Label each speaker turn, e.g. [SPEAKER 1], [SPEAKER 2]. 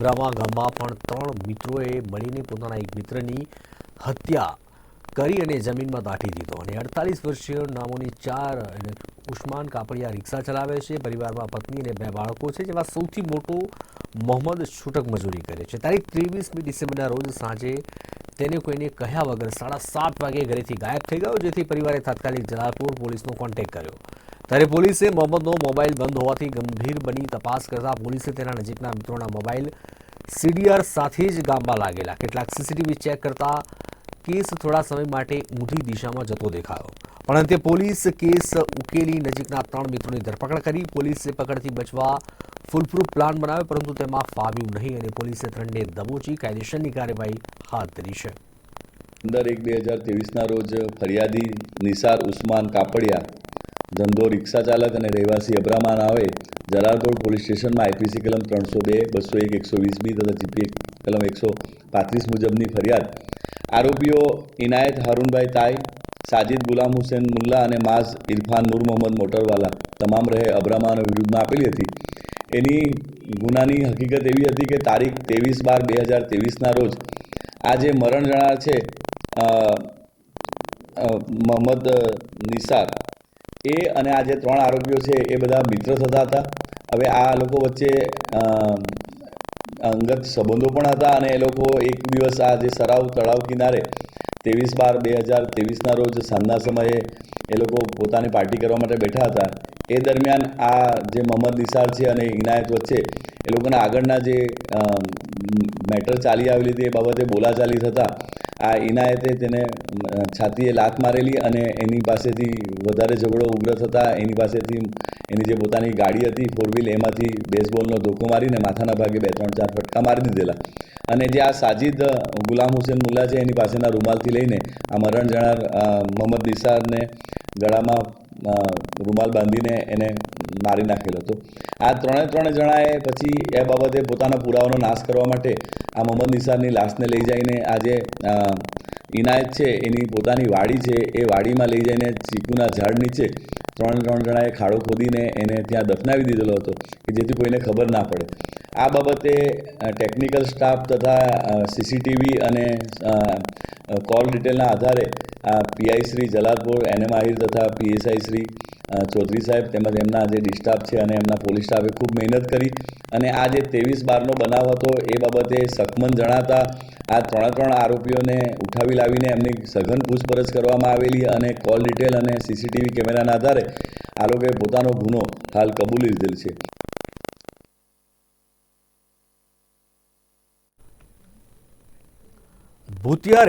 [SPEAKER 1] બ્રામા ગામમાં પણ 3 મિત્રોએ મળીને પોતાના એક મિત્રની હત્યા કરી અને જમીનમાં દાટી દીધો અને 48 વર્ષીય નામોની 4 ઉસ્માન કાપડિયા રિક્ષા ચલાવે છે. પરિવારમાં પત્ની અને 2 બાળકો છે, જેમાં સૌથી મોટો મોહમ્મદ છૂટક મજૂરી કરે છે. તારીખ 23મી ડિસેમ્બરના રોજ સાંજે તેને કોઈને કહ્યા વગર 7:30 વાગે ઘરેથી ગાયબ થઈ ગયો, જેથી પરિવારે તાત્કાલિક જલાલપુર પોલીસનો કોન્ટેક્ટ કર્યો. ત્યારે પોલીસે મોહમ્મદનો મોબાઈલ બંધ હોવાથી ગંભીર બની તપાસ કરતા પોલીસે તેના નજીકના મિત્રોના મોબાઈલ સીડીઆર સાથે જ ગામમાં લાગેલા કેટલાક સીસીટીવી ચેક કરતા કેસ થોડા સમય માટે ઊંધી દિશામાં જતો દેખાયો, પણ અંતે પોલીસ કેસ ઉકેલી નજીકના 3 મિત્રોની ધરપકડ કરી. પોલીસે પકડથી બચવા ફૂલપ્રૂફ પ્લાન બનાવ્યો, પરંતુ તેમાં ફાવ્યું નહીં અને પોલીસે 3ને દબોચી કાયદેસરની કાર્યવાહી હાથ ધરી છે.
[SPEAKER 2] 15/1/2023ના રોજ ફરિયાદી નિસાર ઉસ્માન કાપડિયા, ધંધો રિક્ષા ચાલક અને રહેવાસી અબ્રામા નાવે જલાલપોર પોલીસ સ્ટેશનમાં આઈપીસી કલમ 302, 201, 120B તથા જીપી કલમ 135 મુજબની ફરિયાદ આરોપીઓ ઇનાયત હારૂનભાઈ તાઈ, સાજિદ ગુલામ હુસેન મુલ્લા અને માઝ ઇરફાન નૂર મોહમ્મદ મોટરવાલા તમામ રહે અબ્રામાનો વિરુદ્ધમાં આપેલી હતી. એની ગુનાની હકીકત એવી હતી કે તારીખ 23/12/2023ના રોજ આ જે મરણ જણાર છે મોહમ્મદ નિસાર, એ અને આ જે 3 આરોપીઓ છે એ બધા મિત્ર થતા હતા. હવે આ લોકો વચ્ચે અંગત સંબંધો પણ હતા અને એ લોકો એક દિવસ આ જે સરાવ તળાવ કિનારે 23/12/2023ના રોજ સાંજના સમયે એ લોકો પોતાની પાર્ટી કરવા માટે બેઠા હતા. એ દરમિયાન આ જે મોહમ્મદ નિસાર છે અને ઇનાયત વચ્ચે એ લોકોના આગળના જે મેટર ચાલી આવેલી હતી એ બાબતે બોલાચાલી થતાં આ ઇનાયતે તેને છાતીએ લાત મારેલી અને એની પાસેથી વધારે ઝઘડો ઉગ્ર થતાં એની પાસેથી એની જે પોતાની ગાડી હતી 4 વ્હીલ, એમાંથી બેઝબોલનો ધોકો મારીને માથાના ભાગે 2-3-4 ફટકા મારી દીધેલા. અને જે આ સાજિદ ગુલામ હુસેન મુલ્લા છે એની પાસેના રૂમાલથી લઈને આ મરણ જણાર મોહમ્મદ નિસારને ગળામાં રૂમાલ બાંધીને એને મારી નાખેલો હતો. આ 3 જણાએ પછી એ બાબતે પોતાના પુરાવાનો નાશ કરવા માટે આ મોહમ્મદ નિસારની લાશને લઈ જઈને આ જે ઇનાયત છે એની પોતાની વાડી છે એ વાડીમાં લઈ જઈને ચીકુના ઝાડ નીચે 3 જણાએ ખાડો ખોદીને એને ત્યાં દફનાવી દીધેલો હતો કે જેથી કોઈને ખબર ના પડે. આ બાબતે ટેકનિકલ સ્ટાફ તથા સીસીટીવી અને કોલ ડિટેલના આધારે પીઆઈ શ્રી જલાલપુર NM આહિર તથા પીએસઆઈ શ્રી ચૌધરી સાહેબ તેમજ એમના જે ડિસ્ટાફ છે અને એમના પોલીસ સ્ટાફે ખૂબ મહેનત કરી અને આ જે 23/12નો બનાવ હતો એ બાબતે સખમન જણાતા આ 3 આરોપીઓને ઉઠાવી લાવીને એમની સઘન પૂછપરછ કરવામાં આવેલી અને કોલ ડિટેલ અને સીસીટીવી કેમેરાના આધારે આ લોકોએ પોતાનો ગુનો હાલ કબૂલી લીધેલ છે.
[SPEAKER 1] ભૂતિયા